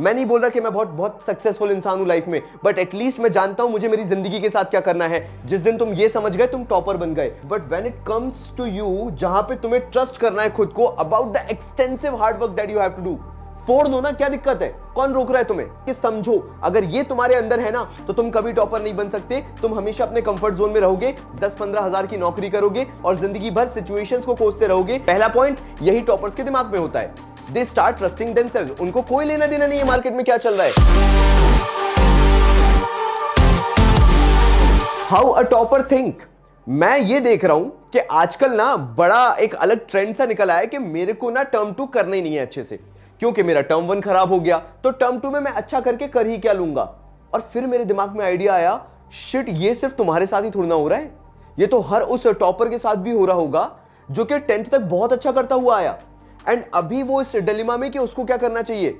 मैं नहीं बोल रहा कि मैं बहुत बहुत सक्सेसफुल इंसान हूं लाइफ में, बट एटलीस्ट मैं जानता हूं मुझे मेरी जिंदगी के साथ क्या करना है। जिस दिन तुम ये समझ गए तुम टॉपर बन गए। But when it comes to you, जहां पे तुम्हें ट्रस्ट करना है खुद को about the extensive hard work that you have to do, फोड़ दो ना, क्या दिक्कत है? कौन रोक रहा है तुम्हें? कि समझो अगर ये तुम्हारे अंदर है ना तो तुम कभी टॉपर नहीं बन सकते। तुम हमेशा अपने कंफर्ट जोन में रहोगे, 10-15 हजार की नौकरी करोगे और जिंदगी भर सिचुएशंस को कोसते रहोगे। पहला पॉइंट यही टॉपर्स के दिमाग में होता है, दे स्टार्ट ट्रस्टिंग देमसेल्व्स। उनको कोई लेना देना नहीं है मार्केट में क्या चल रहा है। How a topper think. मैं ये देख रहा हूं कि आजकल ना बड़ा एक अलग ट्रेंड सा निकल आया कि मेरे को ना टर्म 2 करना ही नहीं है अच्छे से, क्योंकि मेरा टर्म 1 खराब हो गया तो टर्म 2 में मैं अच्छा करके कर ही क्या लूंगा। और फिर मेरे दिमाग में आइडिया आया, शिट ये सिर्फ तुम्हारे साथ ही थोड़ा ना हो रहा है, ये तो हर उस टॉपर के साथ भी हो रहा होगा जो कि 10th तक बहुत अच्छा करता हुआ आया एंड अभी वो इस डिलेमा में कि उसको क्या करना चाहिए।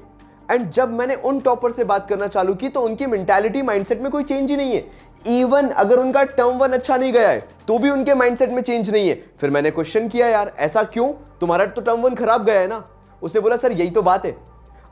एंड जब मैंने उन टॉपर से बात करना चालू की तो उनकी मेंटालिटी माइंडसेट में कोई चेंज ही नहीं है। इवन अगर उनका टर्म 1 अच्छा नहीं गया है तो भी उनके माइंडसेट में चेंज नहीं है। फिर मैंने क्वेश्चन किया, यार ऐसा क्यों? तुम्हारा तो टर्म 1 खराब गया है ना। उसने बोला सर यही तो बात है,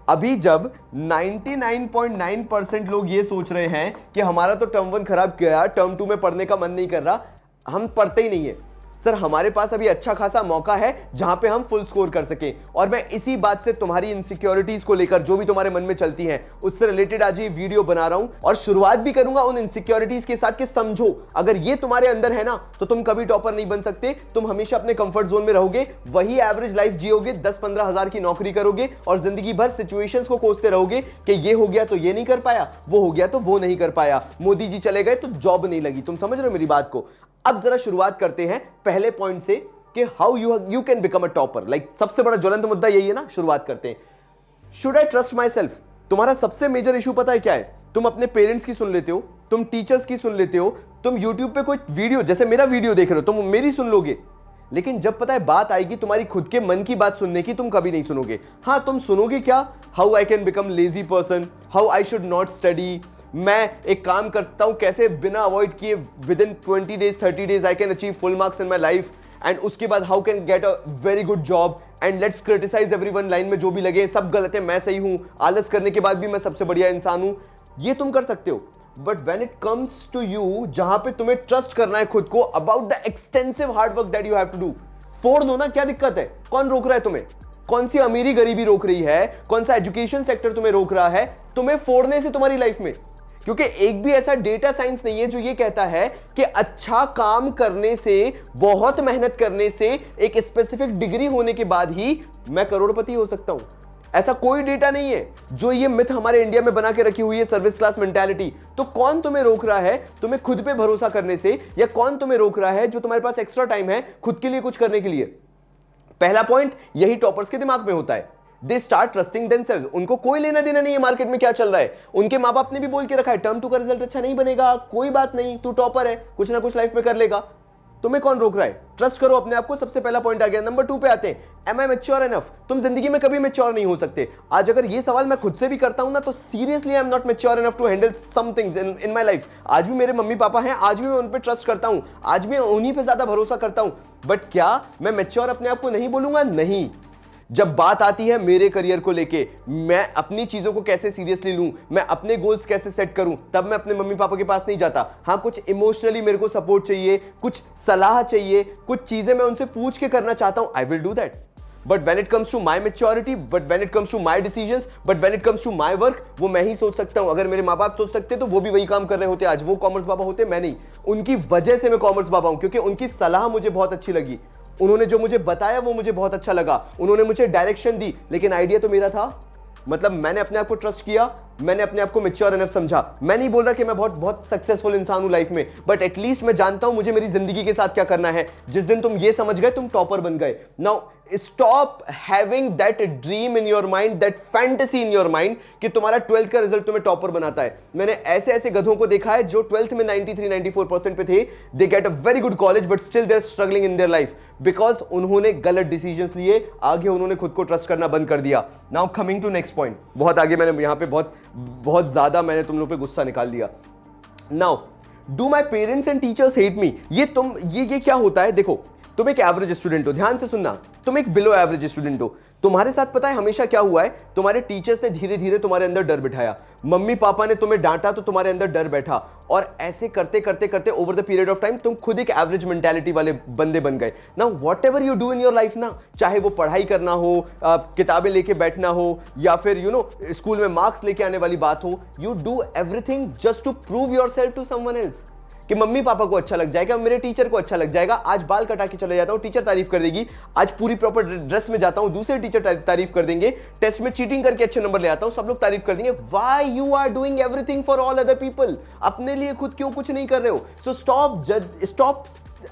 अभी जब 99.9% लोग ये सोच रहे हैं कि हमारा तो टर्म 1 खराब गया, टर्म 2 में पढ़ने का मन नहीं कर रहा, हम पढ़ते ही नहीं है। सर हमारे पास अभी अच्छा खासा मौका है जहां पे हम फुल स्कोर कर सकें। और मैं इसी बात से तुम्हारी इनसिक्योरिटीज को लेकर जो भी तुम्हारे मन में चलती हैं उससे रिलेटेड आज ये वीडियो बना रहा हूं और शुरुआत भी करूंगा उन इनसिक्योरिटीज के साथ कि समझो अगर ये तुम्हारे अंदर है ना तो तुम कभी टॉपर नहीं बन सकते। तुम हमेशा अपने कंफर्ट जोन में रहोगे, वही एवरेज लाइफ जियोगे, 10-15 हजार की नौकरी करोगे और जिंदगी भर सिचुएशंस को कोसते रहोगे कि ये हो गया तो ये नहीं कर पाया, वो हो गया तो वो नहीं कर पाया, मोदी जी चले गए तो जॉब नहीं लगी। तुम समझ रहे हो मेरी बात को? अब जरा शुरुआत करते हैं पहले पॉइंट से कि how you can become a topper. Like सबसे बड़ा ज्वलंत मुद्दा यही है ना। शुरुआत करते हैं, should I trust my self. तुम्हारा सबसे मेजर इशू पता है क्या है? तुम अपने पेरेंट्स की सुन लेते हो, तुम टीचर्स की सुन लेते हो, तुम यूट्यूब पे कोई वीडियो जैसे मेरा वीडियो देख रहे हो तुम मेरी सुन लोगे, लेकिन जब पता है बात आएगी तुम्हारी खुद के मन की बात सुनने की, तुम कभी नहीं सुनोगे। हाँ तुम सुनोगे क्या? How I can become lazy person, how I should not study, मैं एक काम करता हूं कैसे बिना अवॉइड किए within 20 days 30 days I can achieve full marks in my life, and उसके बाद how can get a very good job and let's criticise everyone. Line में जो भी लगे सब गलत है, मैं सही हूं, आलस करने के बाद भी मैं सबसे बढ़िया इंसान हूं। ये तुम कर सकते हो। But when it comes to you, जहां पे तुम्हें ट्रस्ट करना है खुद को about the extensive hard work that you have to do, फोड़ दो ना, क्या दिक्कत है? कौन रोक रहा है तुम्हें? कौन सी अमीरी गरीबी रोक रही है? कौन सा एजुकेशन सेक्टर तुम्हें रोक रहा है तुम्हें फोड़ने से तुम्हारी लाइफ में? क्योंकि एक भी ऐसा डेटा साइंस नहीं है जो ये कहता है कि अच्छा काम करने से, बहुत मेहनत करने से, एक स्पेसिफिक डिग्री होने के बाद ही मैं करोड़पति हो सकता हूं। ऐसा कोई डेटा नहीं है। जो ये मिथ हमारे इंडिया में बना के रखी हुई है, सर्विस क्लास मेंटालिटी, तो कौन तुम्हें रोक रहा है तुम्हें खुद पे भरोसा करने से? या कौन तुम्हें रोक रहा है जो तुम्हारे पास एक्स्ट्रा टाइम है खुद के लिए कुछ करने के लिए? पहला पॉइंट यही टॉपर्स के दिमाग में होता है, दे स्टार्ट ट्रस्टिंग देमसेल्व्स। उनको कोई लेना देना नहीं है मार्केट में क्या चल रहा है। उनके माँ बाप ने भी बोल के रखा है टर्म 2 का रिजल्ट अच्छा नहीं बनेगा, कोई बात नहीं, तू टॉपर है, कुछ ना कुछ लाइफ में कर लेगा। तुम्हें कौन रोक रहा है? ट्रस्ट करो अपने आप को। सबसे पहला पॉइंट आ गया। नंबर 2 पे आते हैं, एम आई मैच्योर एनफ। तुम जिंदगी में कभी मैच्योर नहीं हो सकते। आज अगर ये सवाल मैं खुद से भी करता हूं ना तो seriously I am not mature enough to handle some things in my life. आज भी मेरे मम्मी पापा हैं, आज भी मैं उन पे ट्रस्ट करता हूं, आज भी उन्हीं पे ज्यादा भरोसा करता हूं। बट क्या मैं मैच्योर अपने आप को नहीं बोलूंगा? नहीं। जब बात आती है मेरे करियर को लेके, मैं अपनी चीजों को कैसे सीरियसली लूं, मैं अपने गोल्स कैसे सेट करूं, तब मैं अपने मम्मी पापा के पास नहीं जाता। हाँ कुछ इमोशनली मेरे को सपोर्ट चाहिए, कुछ सलाह चाहिए, कुछ चीजें मैं उनसे पूछ के करना चाहता हूं, I will do that. But when it comes to my maturity, but when it comes to my decisions, but when it comes to my work, वो मैं ही सोच सकता हूं। अगर मेरे माँ बाप सोच सकते तो वो भी वही काम कर रहे होते आज, वो कॉमर्स बाबा होते, मैं नहीं। उनकी वजह से मैं कॉमर्स बाबा हूं, क्योंकि उनकी सलाह मुझे बहुत अच्छी लगी, उन्होंने जो मुझे बताया वो मुझे बहुत अच्छा लगा, उन्होंने मुझे डायरेक्शन दी, लेकिन आइडिया तो मेरा था। मतलब मैंने अपने आप को ट्रस्ट किया, मैंने अपने आप को मैच्योर एनफ समझा। मैं नहीं बोल रहा कि मैं बहुत बहुत सक्सेसफुल इंसान हूं लाइफ में, बट एटलीस्ट मैं जानता हूं मुझे मेरी जिंदगी के साथ क्या करना है। जिस दिन तुम ये समझ गए तुम टॉपर बन गए। Now stop having that dream in your mind, that fantasy in your mind कि तुम्हारा 12th का रिजल्ट तुम्हें टॉपर बनाता है। मैंने ऐसे ऐसे गधों को देखा है जो 12th में 93-94% पे थे, they get a very good college but still they are struggling in their life because उन्होंने गलत डिसीजंस लिए, आगे उन्होंने खुद को ट्रस्ट करना बंद कर दिया। Now coming to next point, बहुत आगे मैंने यहां पे बहुत ज्यादा मैंने तुम लोग पे गुस्सा निकाल दिया। Now do my parents and teachers hate me. ये क्या होता है? देखो तुम एक एवरेज स्टूडेंट हो, ध्यान से सुनना, तुम एक बिलो एवरेज स्टूडेंट हो। तुम्हारे साथ पता है हमेशा क्या हुआ है, तुम्हारे टीचर्स ने धीरे धीरे तुम्हारे अंदर डर बिठाया, मम्मी पापा ने तुम्हें डांटा तो तुम्हारे अंदर डर बैठा, और ऐसे करते करते करते over the period of time तुम खुद एक एवरेज मेंटालिटी वाले बंदे बन गए ना। What ever you do in your life ना, चाहे वो पढ़ाई करना हो, किताबें लेके बैठना हो, या फिर स्कूल में मार्क्स लेके आने वाली बात हो, you do everything just to prove yourself to someone else, कि मम्मी पापा को अच्छा लग जाएगा, मेरे टीचर को अच्छा लग जाएगा। आज बाल कटा के चले जाता हूं, टीचर तारीफ कर देगी। आज पूरी प्रॉपर ड्रेस में जाता हूं, दूसरे टीचर तारीफ कर देंगे। टेस्ट में चीटिंग करके अच्छे नंबर ले आता हूं, सब लोग तारीफ कर देंगे। Why you are doing everything for all other people? अपने लिए खुद क्यों कुछ नहीं कर रहे हो? So stop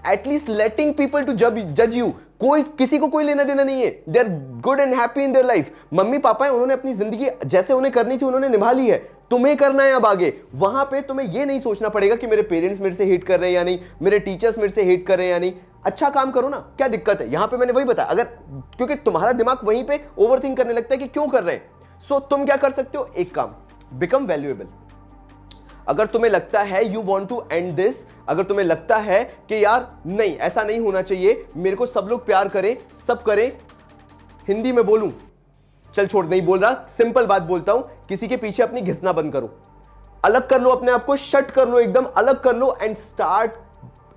at least letting people to जज यू। कोई किसी को कोई लेना देना नहीं है। They are good and happy in their life. Mummy papa है, उन्होंने अपनी जिंदगी जैसे उन्हें करनी थी उन्होंने निभा ली है, तुम्हें करना है अब आगे। वहां पे तुम्हें ये नहीं सोचना पड़ेगा कि मेरे पेरेंट्स मेरे से हेट कर रहे हैं या नहीं, मेरे टीचर्स मेरे से हेट कर रहे हैं या नहीं। अच्छा काम करो ना, क्या दिक्कत है? यहां पे मैंने वही बताया, अगर क्योंकि तुम्हारा दिमाग वहीं पे ओवरथिंक करने लगता है कि क्यों कर रहे हैं। सो तुम क्या कर सकते हो? एक काम, बिकम वैल्यूएबल। अगर तुम्हें लगता है you want to end this, अगर तुम्हें लगता है कि यार नहीं ऐसा नहीं होना चाहिए, मेरे को सब लोग प्यार करें, सब करें, हिंदी में बोलूं, चल छोड़, नहीं बोल रहा, सिंपल बात बोलता हूं, किसी के पीछे अपनी घिसना बंद करो, अलग कर लो अपने आप को, शट कर लो, एकदम अलग कर लो, and start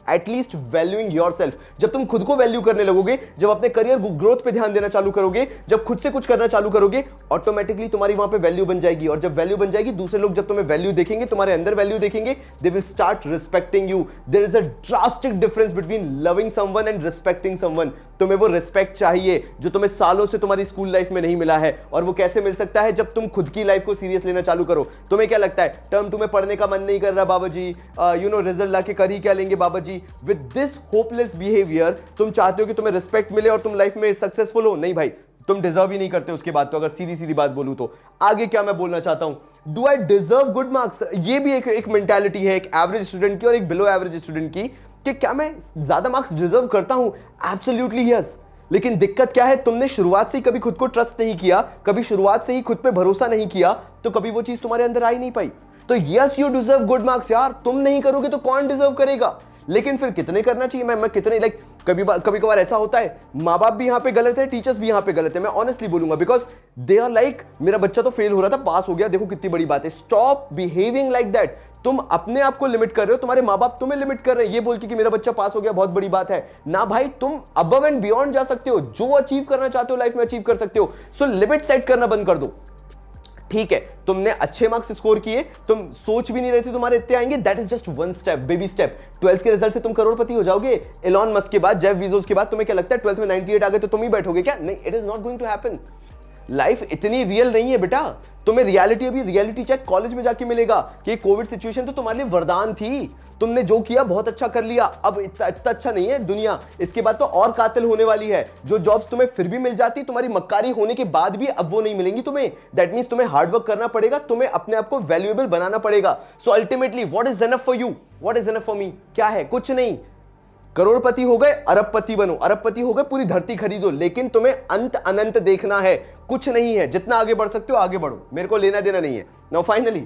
at least valuing yourself. जब तुम खुद को वैल्यू करने लगोगे, जब अपने करियर ग्रोथ पे ध्यान देना चालू करोगे, जब खुद से कुछ करना चालू करोगे, ऑटोमेटिकली तुम्हारी वहां पे वैल्यू बन जाएगी। और जब वैल्यू बन जाएगी, दूसरे लोग जब तुम्हें वैल्यू देखेंगे, तुम्हारे अंदर वैल्यू देखेंगे, they will start respecting you. There is a drastic difference between loving someone and respecting someone. तुम्हें वो रिस्पेक्ट चाहिए जो तुम्हें सालों से तुम्हारी स्कूल लाइफ में नहीं मिला है। और वो कैसे मिल सकता है? जब तुम खुद की लाइफ को सीरियस लेना चालू करो। तुम्हें क्या लगता है, टर्म 2 में पढ़ने का मन नहीं कर रहा बाबा जी, रिजल्ट लाके कर ही क्या लेंगे बाबा जी। विद दिस होपलेस बिहेवियर तुम चाहते हो कि तुम्हें रिस्पेक्ट मिले और तुम लाइफ में सक्सेसफुल हो? नहीं भाई, तुम डिजर्व ही नहीं करते उसके बाद। तो अगर सीधी सीधी बात बोलूं तो आगे क्या मैं बोलना चाहता हूं, do I deserve good marks? ये भी एक मेंटालिटी है एक एवरेज स्टूडेंट की और एक बिलो एवरेज स्टूडेंट की, कि क्या मैं ज्यादा मार्क्स डिजर्व करता हूं? Absolutely yes. लेकिन दिक्कत क्या है, तुमने शुरुआत से ही कभी खुद को ट्रस्ट नहीं किया, कभी शुरुआत से ही खुद पे भरोसा नहीं किया, तो कभी वो चीज तुम्हारे अंदर आ ही नहीं पाई। तो yes you deserve good marks यार, तुम नहीं करोगे तो कौन डिजर्व करेगा? लेकिन फिर कितने करना चाहिए? मैं कितने, लाइक कभी कभार ऐसा होता है, माँ बाप भी यहाँ पे गलत है, टीचर्स भी यहाँ पे गलत है, मैं ऑनेस्टली बोलूंगा, बिकॉज दे आर लाइक, मेरा बच्चा तो फेल हो रहा था, पास हो गया, देखो कितनी बड़ी बात है। Stop behaving like that. तुम अपने आप को लिमिट कर रहे हो, तुम्हारे माँ बाप तुम्हें लिमिट कर रहे हैं ये बोल के कि मेरा बच्चा पास हो गया बहुत बड़ी बात है ना। भाई तुम अबव एंड बियॉन्ड जा सकते हो, जो अचीव करना चाहते हो लाइफ में अचीव कर सकते हो। सो लिमिट सेट करना बंद कर दो। ठीक है, तुमने अच्छे मार्क्स स्कोर किए, तुम सोच भी नहीं रहे थे तुम्हारे इतने आएंगे, that is just one step, baby step. 12th के रिजल्ट से तुम करोड़पति हो जाओगे। एलॉन मस्क के बाद, जेफ बेजोस के बाद तुम्हें क्या लगता है 12th में 98 आ गए तो तुम ही बैठोगे क्या? नहीं, it is not going to happen. Life इतनी रियल नहीं है बेटा। तुम्हें रियलिटी, अभी रियलिटी चेक कॉलेज में जाके मिलेगा कि कोविड सिचुएशन तो तुम्हारे लिए वरदान थी, तुमने जो किया बहुत अच्छा कर लिया, अब इतना अच्छा नहीं है दुनिया, इसके बाद तो और कातिल होने वाली है। जो जॉब्स तुम्हें फिर भी मिल जाती तुम्हारी मक्कारी होने के बाद भी, अब वो नहीं मिलेंगी तुम्हें। दैट मींस तुम्हें हार्डवर्क करना पड़ेगा, तुम्हें अपने आप को वैल्यूएबल बनाना पड़ेगा। So ultimately what is enough for you, what is enough for me? क्या है? कुछ नहीं। करोड़पति हो गए, अरबपति बनो, अरबपति हो गए, पूरी धरती खरीदो, लेकिन तुम्हें अंत अनंत देखना है, कुछ नहीं है। जितना आगे बढ़ सकते हो आगे बढ़ो, मेरे को लेना देना नहीं है। नाउ फाइनली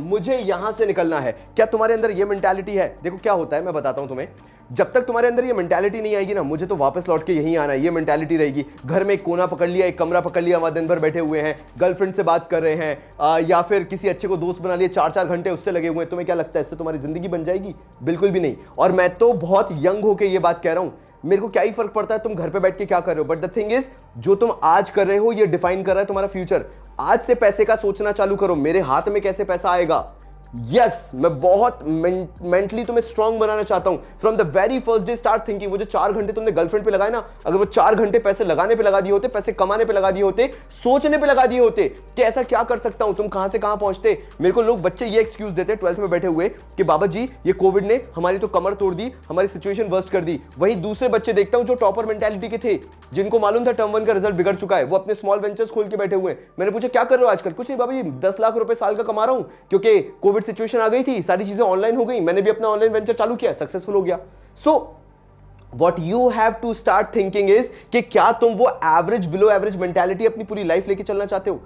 मुझे यहां से निकलना है। क्या तुम्हारे अंदर ये मेंटालिटी है? देखो क्या होता है, मैं बताता हूं तुम्हें। जब तक तुम्हारे अंदर ये मेंटालिटी नहीं आएगी ना, मुझे तो वापस लौट के यहीं आना है, ये मेंटालिटी रहेगी। घर में एक कोना पकड़ लिया, एक कमरा पकड़ लिया, वहां दिन भर बैठे हुए हैं, गर्लफ्रेंड से बात कर रहे हैं, या फिर किसी अच्छे को दोस्त बना लिए, 4-4 घंटे उससे लगे हुए हैं। तुम्हें क्या लगता है इससे तुम्हारी जिंदगी बन जाएगी? बिल्कुल भी नहीं। और मैं तो बहुत यंग होकर ये बात कह रहा हूं, मेरे को क्या ही फर्क पड़ता है तुम घर पे बैठ के क्या कर रहे हो। बट द थिंग इज, जो तुम आज कर रहे हो ये डिफाइन कर रहा है तुम्हारा फ्यूचर। आज से पैसे का सोचना चालू करो, मेरे हाथ में कैसे पैसा आएगा। यस, मैं बहुत मेंटली तुम्हें स्ट्रांग बनाना चाहता हूं। From the very first day start thinking. वो जो 4 घंटे तुमने गर्लफ्रेंड पे लगाए ना, अगर वो 4 घंटे पैसे लगाने पे लगा दिए होते, पैसे कमाने पे लगा दिए होते, सोचने पे लगा दिए होते कि ऐसा क्या कर सकता हूं, तुम कहां से कहां पहुंचते। मेरे को लोग बच्चे ये एक्सक्यूज देते 12th में बैठे हुए कि बाबा जी ये कोविड ने हमारी तो कमर तोड़ दी, हमारी सिचुएशन वर्स्ट कर दी। वहीं दूसरे बच्चे देखता हूं जो टॉपर मेंटालिटी के थे, जिनको मालूम था टर्म 1 का रिजल्ट बिगड़ चुका है, वो अपने स्मॉल वेंचर्स खोल के बैठे हुए। मैंने पूछा क्या कर रहे हो आजकल? कुछ नहीं बाबा जी, 10 लाख रुपए साल का कमा रहा हूं, क्योंकि कोविड सिचुएशन आ गई थी, सारी चीजें ऑनलाइन हो गई, मैंने भी अपना ऑनलाइन वेंचर चालू किया, सक्सेसफुल हो गया। So what you have to start thinking is कि क्या तुम वो एवरेज बिलो एवरेज मेंटालिटी अपनी पूरी लाइफ लेके चलना चाहते हो?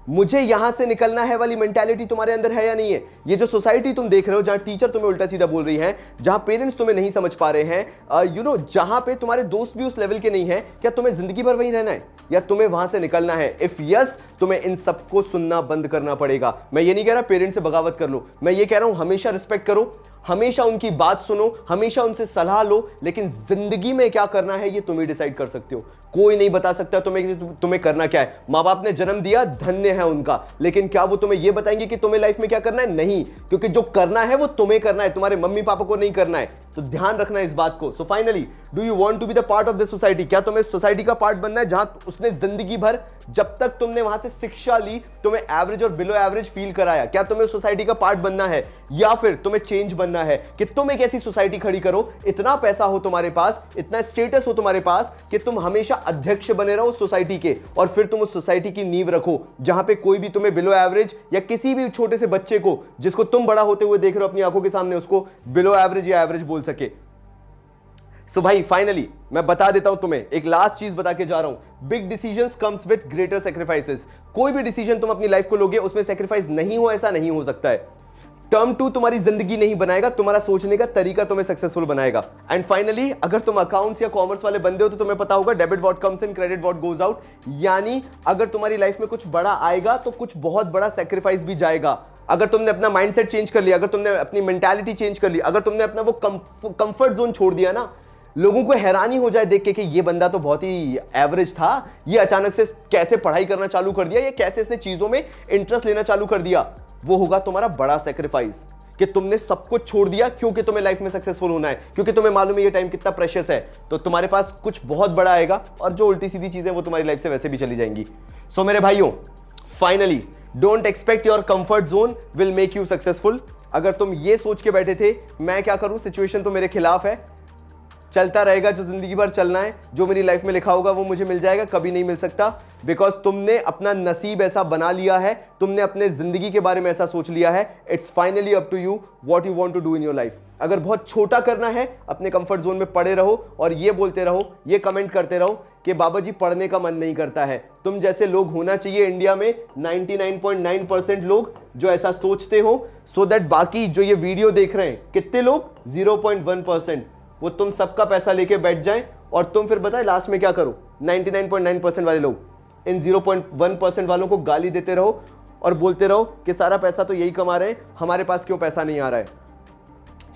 मुझे यहां से निकलना है वाली मेंटालिटी तुम्हारे अंदर है या नहीं है? ये जो सोसाइटी तुम देख रहे हो, जहां टीचर तुम्हें उल्टा सीधा बोल रही है, जहां पेरेंट्स तुम्हें नहीं समझ पा रहे हैं, जहां पे तुम्हारे दोस्त भी उस लेवल के नहीं है, क्या तुम्हें जिंदगी भर वहीं रहना है या तुम्हें वहां से निकलना है? इफ यस, तुम्हें इन सबको सुनना बंद करना पड़ेगा। मैं ये नहीं कह रहा पेरेंट्स से बगावत कर लो, मैं ये कह रहा हूं हमेशा रिस्पेक्ट करो, हमेशा उनकी बात सुनो, हमेशा उनसे सलाह लो, लेकिन जिंदगी में क्या करना है ये तुम ही डिसाइड कर सकते हो। कोई नहीं बता सकता तुम्हें करना क्या है। माँ बाप ने जन्म दिया, धन्य है उनका, लेकिन क्या वो तुम्हें ये बताएंगे कि तुम्हें लाइफ में क्या करना है? नहीं, क्योंकि जो करना है वो तुम्हें करना है, तुम्हारे मम्मी पापा को नहीं करना है। तो ध्यान रखना इस बात को। So finally, do you want to be the part of this society? क्या तुम्हें सोसाइटी का पार्ट बनना है जहां उसने जिंदगी भर, जब तक तुमने वहां से शिक्षा ली, तुम्हें एवरेज और बिलो एवरेज फील कराया? क्या तुम्हें सोसाइटी का पार्ट बनना है, या फिर तुम्हें चेंज बनना है कि तुम एक ऐसी सोसाइटी खड़ी करो, इतना पैसा हो तुम्हारे पास, इतना स्टेटस हो तुम्हारे पास कि तुम हमेशा अध्यक्ष बने रहो सोसाइटी के, और फिर तुम उस सोसाइटी की नींव रखो जहां पे कोई भी तुम्हें बिलो एवरेज या किसी भी छोटे से बच्चे को, जिसको तुम बड़ा होते हुए देख रहे हो अपनी आंखों के सामने, उसको बिलो एवरेज या एवरेज बोल सके। सो भाई फाइनली मैं बता देता हूं तुम्हें, एक लास्ट चीज बता के जा रहा हूं। Big decisions comes with greater sacrifices. कोई भी डिसीजन तुम अपनी लाइफ को लोगे, उसमें सैक्रिफाइस नहीं हो, ऐसा नहीं हो सकता है। टर्म 2 तुम्हारी जिंदगी नहीं बनाएगा, तुम्हारा सोचने का तरीका तुम्हें सक्सेसफुल बनाएगा। एंड फाइनली, अगर तुम अकाउंट्स या कॉमर्स वाले बंदे हो तो तुम्हें पता होगा debit what comes in, credit what goes out. यानी अगर तुम्हारी लाइफ में कुछ बड़ा आएगा तो कुछ बहुत बड़ा सैक्रिफाइस भी जाएगा। अगर तुमने अपना माइंडसेट चेंज कर लिया, अगर तुमने अपनी मेंटालिटी चेंज कर ली, अगर तुमने अपना वो कंफर्ट जोन छोड़ दिया ना, लोगों को हैरानी हो जाए देख के कि ये बंदा तो बहुत ही एवरेज था, ये अचानक से कैसे पढ़ाई करना चालू कर दिया, ये कैसे इसने चीजों में इंटरेस्ट लेना चालू कर दिया। वो होगा तुम्हारा बड़ा सैक्रिफाइस कि तुमने सब कुछ छोड़ दिया, क्योंकि तुम्हें लाइफ में सक्सेसफुल होना है, क्योंकि तुम्हें मालूम है ये टाइम कितना प्रेशियस है। तो तुम्हारे पास कुछ बहुत बड़ा आएगा, और जो उल्टी सीधी चीजें वो तुम्हारी लाइफ से वैसे भी चली जाएंगी। सो मेरे भाइयों, finally, don't expect your comfort zone will make you successful. अगर तुम ये सोच के बैठे थे मैं क्या करूं, सिचुएशन तो मेरे खिलाफ है, चलता रहेगा जो जिंदगी भर चलना है, जो मेरी लाइफ में लिखा होगा वो मुझे मिल जाएगा, कभी नहीं मिल सकता। बिकॉज तुमने अपना नसीब ऐसा बना लिया है, तुमने अपने जिंदगी के बारे में ऐसा सोच लिया है। It's finally up to you what you want to do in your life. अगर बहुत छोटा करना है, अपने कंफर्ट जोन में पड़े रहो और ये बोलते रहो, ये कमेंट करते रहो कि बाबा जी पढ़ने का मन नहीं करता है। तुम जैसे लोग होना चाहिए इंडिया में 99.9% लोग जो ऐसा सोचते हो, सो दैट बाकी जो ये वीडियो देख रहे हैं कितने लोग, 0.1%, वो तुम सबका पैसा लेके बैठ जाएं और तुम फिर बताए लास्ट में क्या करो। 99.9% वाले लोग इन 0.1% वालों को गाली देते रहो और बोलते रहो कि सारा पैसा तो यही कमा रहे हैं, हमारे पास क्यों पैसा नहीं आ रहा है।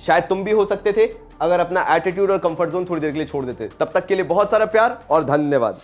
शायद तुम भी हो सकते थे अगर अपना एटीट्यूड और कंफर्ट जोन थोड़ी देर के लिए छोड़ देते। तब तक के लिए बहुत सारा प्यार और धन्यवाद।